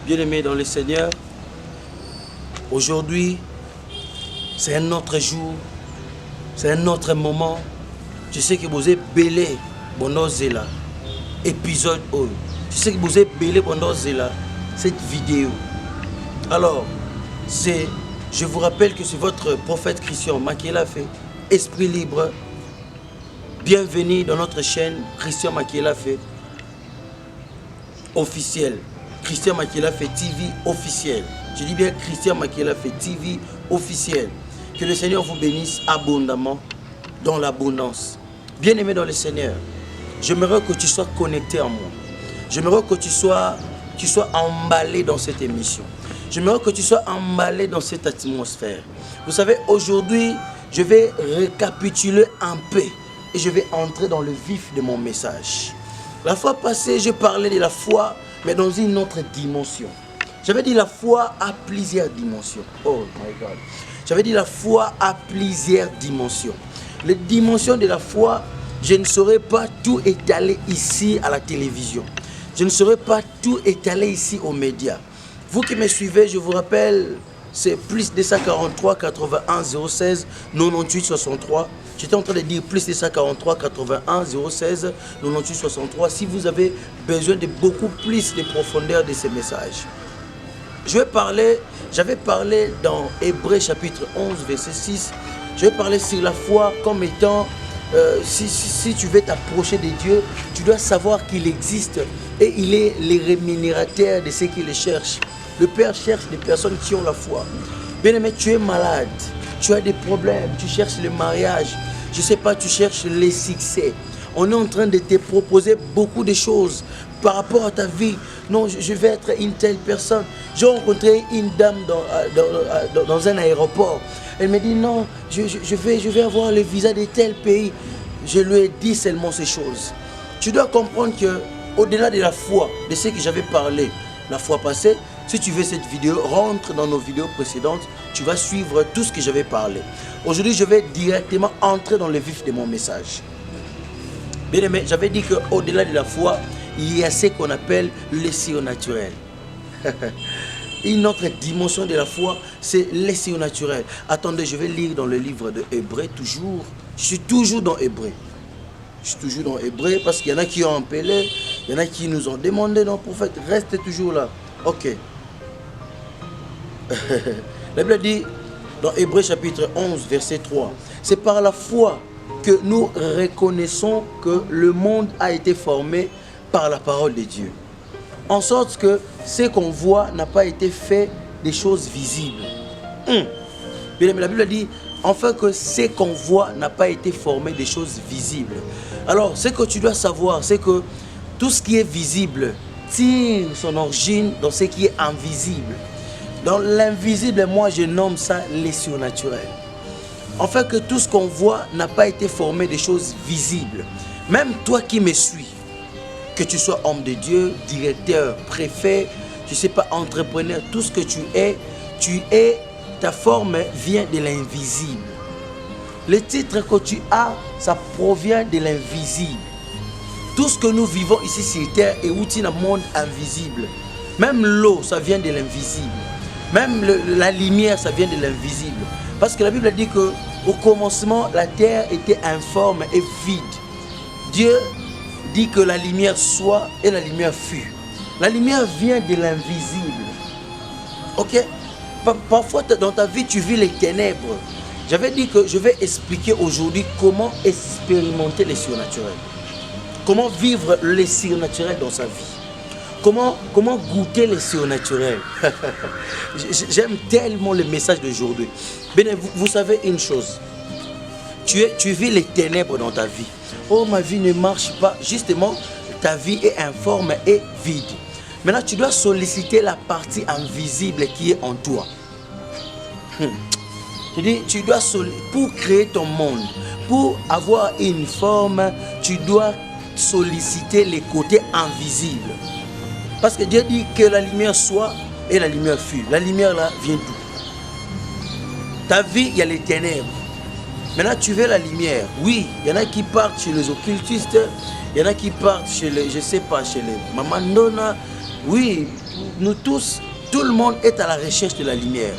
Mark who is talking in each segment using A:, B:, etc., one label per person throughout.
A: Bien-aimés dans le Seigneur, aujourd'hui, c'est un autre jour, c'est un autre moment. Je sais que vous êtes belé pendant Zéla, épisode 1. Je sais que vous êtes belé pendant Zéla, cette vidéo. Alors, je vous rappelle que c'est votre prophète Christian Makiela fait Esprit Libre. Bienvenue dans notre chaîne Christian Makiela fait officiel. Christian Makiela fait TV officiel. Je dis bien Christian Makiela fait TV officiel. Que le Seigneur vous bénisse abondamment dans l'abondance. Bien-aimé dans le Seigneur, j'aimerais que tu sois connecté à moi. J'aimerais que tu sois emballé dans cette émission. J'aimerais que tu sois emballé dans cette atmosphère. Vous savez, aujourd'hui, je vais récapituler un peu et je vais entrer dans le vif de mon message. La fois passée, je parlais de la foi, mais dans une autre dimension. J'avais dit la foi à plusieurs dimensions. Oh my God. J'avais dit la foi à plusieurs dimensions. Les dimensions de la foi, je ne saurais pas tout étaler ici à la télévision. Je ne saurais pas tout étaler ici aux médias. Vous qui me suivez, je vous rappelle, c'est plus 243 81 016 98 63. J'étais en train de dire plus 243 81 016 98 63. Si vous avez besoin de beaucoup plus de profondeur de ces messages. J'avais parlé dans Hébreux chapitre 11 verset 6. Je vais parler sur la foi comme étant, si tu veux t'approcher de Dieu, tu dois savoir qu'il existe et il est le rémunérateur de ceux qui le cherchent. Le Père cherche des personnes qui ont la foi. Bien-aimé, tu es malade, tu as des problèmes, tu cherches le mariage, je ne sais pas, tu cherches les succès. On est en train de te proposer beaucoup de choses par rapport à ta vie. Non, je vais être une telle personne. J'ai rencontré une dame dans un aéroport. Elle me dit non, je vais avoir le visa de tel pays. Je lui ai dit seulement ces choses. Tu dois comprendre que au-delà de la foi, de ce que j'avais parlé la fois passée, si tu veux cette vidéo, rentre dans nos vidéos précédentes, tu vas suivre tout ce que j'avais parlé. Aujourd'hui, je vais directement entrer dans le vif de mon message. Bien aimé, j'avais dit qu'au-delà de la foi, il y a ce qu'on appelle le surnaturel. Une autre dimension de la foi, c'est le surnaturel. Attendez, je vais lire dans le livre de Hébreux toujours. Je suis toujours dans Hébreux. Je suis toujours dans Hébreux parce qu'il y en a qui ont appelé, il y en a qui nous ont demandé, non prophète, reste toujours là. Ok. La Bible dit dans Hébreux chapitre 11 verset 3, c'est par la foi que nous reconnaissons que le monde a été formé par la parole de Dieu. En sorte que ce qu'on voit n'a pas été fait des choses visibles. Mais la Bible dit, enfin que ce qu'on voit n'a pas été formé des choses visibles. Alors, ce que tu dois savoir, c'est que tout ce qui est visible tire son origine dans ce qui est invisible. Dans l'invisible, moi je nomme ça les surnaturels. En fait que tout ce qu'on voit n'a pas été formé des choses visibles. Même toi qui me suis, que tu sois homme de Dieu, directeur, préfet, je ne sais pas, entrepreneur, tout ce que tu es, ta forme vient de l'invisible. Le titre que tu as, ça provient de l'invisible. Tout ce que nous vivons ici sur terre est outil dans le monde invisible. Même l'eau, ça vient de l'invisible. Même la lumière, ça vient de l'invisible. Parce que la Bible dit qu'au commencement, la terre était informe et vide. Dieu dit que la lumière soit et la lumière fut. La lumière vient de l'invisible. Ok? Parfois, dans ta vie, tu vis les ténèbres. J'avais dit que je vais expliquer aujourd'hui comment expérimenter les surnaturels. Comment vivre les surnaturels dans sa vie. Comment goûter les surnaturels. J'aime tellement le message d'aujourd'hui. Vous savez une chose. Tu vis les ténèbres dans ta vie. Oh, ma vie ne marche pas. Justement, ta vie est informe et vide. Maintenant, tu dois solliciter la partie invisible qui est en toi. Je dis, tu dois pour créer ton monde, pour avoir une forme, tu dois solliciter les côtés invisibles. Parce que Dieu dit que la lumière soit et la lumière fut. La lumière là vient d'où? Ta vie, il y a les ténèbres. Maintenant, tu veux la lumière. Oui, il y en a qui partent chez les occultistes, il y en a qui partent chez les, je sais pas, chez les mamandona. Oui, nous tous, tout le monde est à la recherche de la lumière.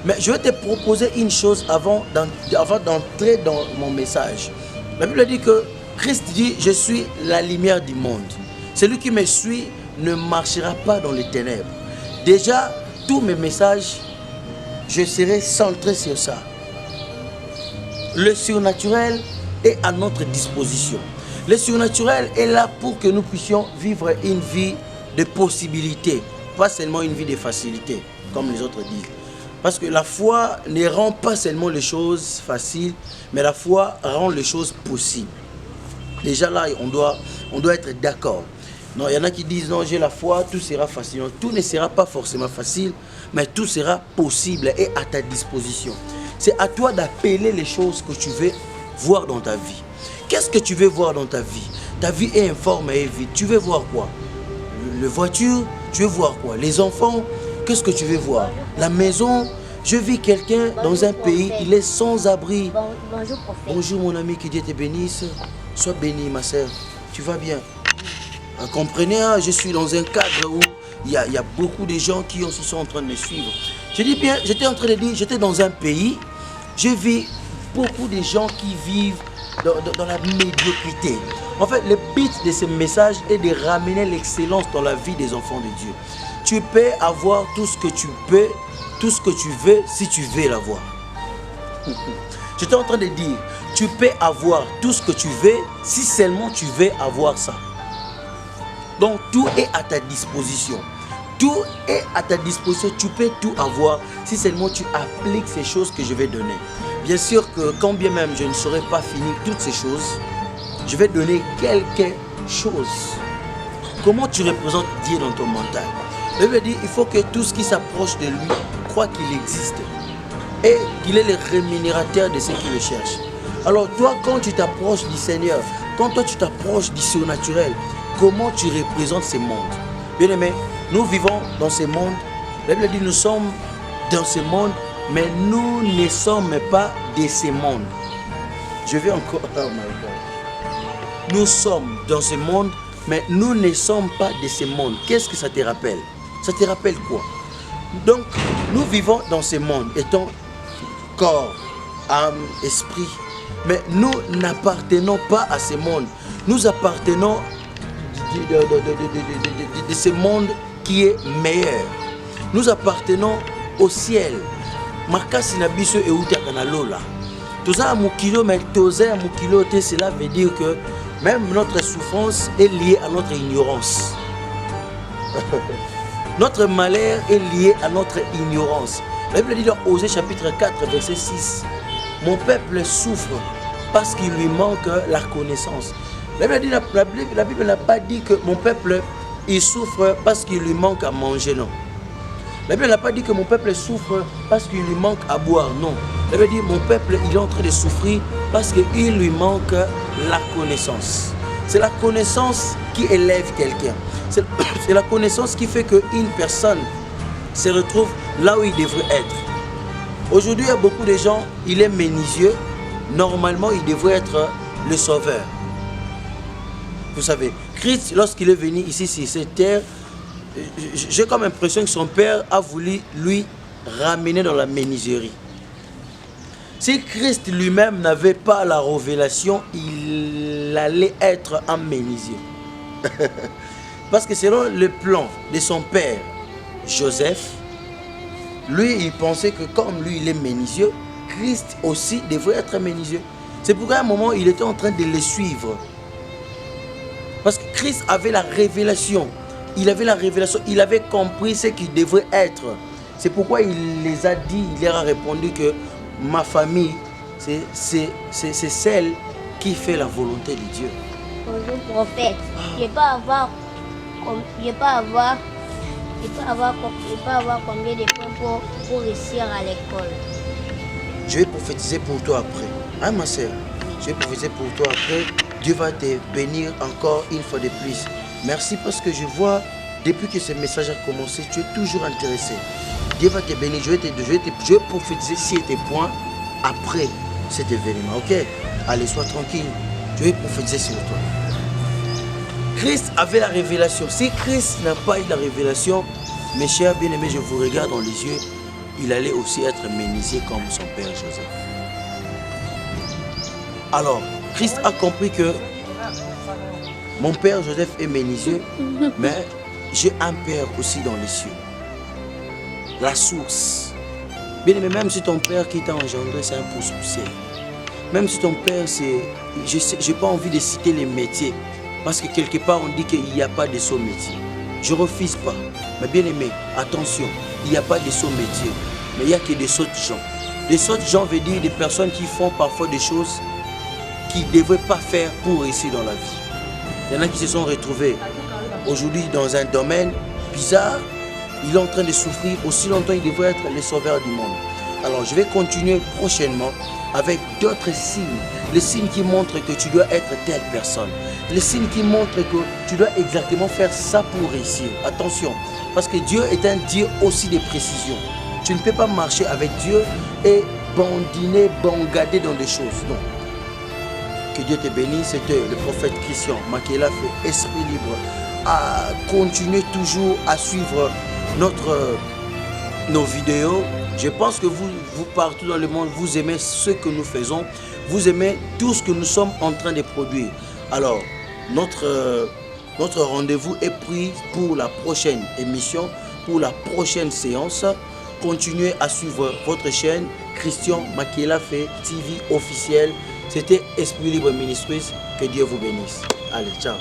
A: Mais je vais te proposer une chose avant d'entrer dans mon message. La Bible dit que Christ dit, je suis la lumière du monde. Celui qui me suit ne marchera pas dans les ténèbres. Déjà, tous mes messages, je serai centré sur ça. Le surnaturel est à notre disposition. Le surnaturel est là pour que nous puissions vivre une vie de possibilités, pas seulement une vie de facilité, comme les autres disent. Parce que la foi ne rend pas seulement les choses faciles, mais la foi rend les choses possibles. Déjà là, on doit être d'accord. Non, il y en a qui disent, non, j'ai la foi, tout sera facile. Non, tout ne sera pas forcément facile, mais tout sera possible et à ta disposition. C'est à toi d'appeler les choses que tu veux voir dans ta vie. Qu'est-ce que tu veux voir dans ta vie? Ta vie est informe et vide. Tu veux voir quoi? La voiture, tu veux voir quoi? Les enfants, qu'est-ce que tu veux voir? La maison. Je vis quelqu'un dans un pays, il est sans abri.
B: Bonjour, prophète.
A: Bonjour mon ami, que Dieu te bénisse. Sois béni ma soeur, tu vas bien. Comprenez, hein, je suis dans un cadre où il y a beaucoup de gens qui aussi sont en train de me suivre. Je dis bien, j'étais en train de dire, j'étais dans un pays, je vis beaucoup de gens qui vivent dans la médiocrité. En fait, le but de ce message est de ramener l'excellence dans la vie des enfants de Dieu. Tu peux avoir tout ce que tu peux, tout ce que tu veux, si tu veux l'avoir. J'étais en train de dire, tu peux avoir tout ce que tu veux, si seulement tu veux avoir ça. Donc tout est à ta disposition. Tout est à ta disposition, tu peux tout avoir, si seulement tu appliques ces choses que je vais donner. Bien sûr que quand bien même je ne saurais pas finir toutes ces choses, je vais donner quelque chose. Comment tu représentes Dieu dans ton mental? Je veux dire, il faut que tout ce qui s'approche de lui croit qu'il existe et qu'il est le rémunérateur de ceux qui le cherchent. Alors toi, quand tu t'approches du Seigneur, quand toi tu t'approches du surnaturel, comment tu représentes ce monde? Bien aimé, nous vivons dans ce monde. La Bible dit, nous sommes dans ce monde, mais nous ne sommes pas de ce monde. Je vais encore... Oh my God. Nous sommes dans ce monde, mais nous ne sommes pas de ce monde. Qu'est-ce que ça te rappelle? Ça te rappelle quoi? Donc, nous vivons dans ce monde, étant corps, âme, esprit. Mais nous n'appartenons pas à ce monde. Nous appartenons de ce monde qui est meilleur. Nous appartenons au ciel. Makasi na biso eutaka na lola. Toza mukilo mais toza mukilo te, cela veut dire que même notre souffrance est liée à notre ignorance. Notre malheur est lié à notre ignorance. La Bible dit dans Osée chapitre 4 verset 6, mon peuple souffre parce qu'il lui manque la connaissance. La Bible n'a pas dit que mon peuple il souffre parce qu'il lui manque à manger, non. La Bible n'a pas dit que mon peuple souffre parce qu'il lui manque à boire, non. La Bible dit mon peuple il est en train de souffrir parce qu'il lui manque la connaissance. C'est la connaissance qui élève quelqu'un. C'est la connaissance qui fait qu'une personne se retrouve là où il devrait être. Aujourd'hui, il y a beaucoup de gens, il est menuisier. Normalement, il devrait être le sauveur. Vous savez, Christ, lorsqu'il est venu ici sur cette terre, j'ai comme l'impression que son père a voulu lui ramener dans la menuiserie. Si Christ lui-même n'avait pas la révélation, il allait être un menuisier. Parce que selon le plan de son père, Joseph, lui, il pensait que comme lui, il est menuisier, Christ aussi devrait être menuisier. C'est pourquoi à un moment, il était en train de les suivre. Parce que Christ avait la révélation. Il avait la révélation, il avait compris ce qu'il devrait être. C'est pourquoi il les a dit, il leur a répondu que ma famille, c'est celle qui fait la volonté de Dieu.
B: Bonjour, prophète. Je peux avoir combien de points pour réussir à l'école?
A: Je vais prophétiser pour toi après. Hein, ma soeur? Je vais prophétiser pour toi après. Dieu va te bénir encore une fois de plus. Merci parce que je vois, depuis que ce message a commencé, tu es toujours intéressé. Dieu va te bénir. Je vais prophétiser sur tes points après cet événement. Ok? Allez, sois tranquille. Je vais prophétiser sur toi. Christ avait la révélation. Si Christ n'a pas eu la révélation, Mes chers bien-aimés, je vous regarde dans les yeux. Il allait aussi être menuisier comme son père Joseph. Alors, Christ a compris que mon père Joseph est menuisier, mais j'ai un père aussi dans les cieux. La source. Bien aimé, même si ton père qui t'a engendré, c'est un pouce-poussière. Même si ton père, c'est... Je n'ai pas envie de citer les métiers. Parce que quelque part, on dit qu'il n'y a pas de saut métier. Je ne refuse pas. Mais bien aimé, attention, il n'y a pas de saut métier. Mais il n'y a que des sottes gens. Des sottes gens veut dire des personnes qui font parfois des choses qu'ils ne devraient pas faire pour réussir dans la vie. Il y en a qui se sont retrouvés aujourd'hui dans un domaine bizarre. Il est en train de souffrir. Aussi longtemps, il devrait être le sauveur du monde. Alors, je vais continuer prochainement avec d'autres signes. Les signes qui montrent que tu dois être telle personne. Les signes qui montrent que tu dois exactement faire ça pour réussir. Attention, parce que Dieu est un Dieu aussi de précision. Tu ne peux pas marcher avec Dieu et bandiner, bangader dans des choses. Non. Que Dieu te bénisse. C'était le prophète Christian Makela fait Esprit Libre. À continuer toujours à suivre nos vidéos. Je pense que vous partout dans le monde, vous aimez ce que nous faisons. Vous aimez tout ce que nous sommes en train de produire. Alors, notre rendez-vous est pris pour la prochaine émission, pour la prochaine séance. Continuez à suivre votre chaîne Christian Makela fait TV officiel. C'était Esprit Libre Ministries. Que Dieu vous bénisse. Allez, ciao.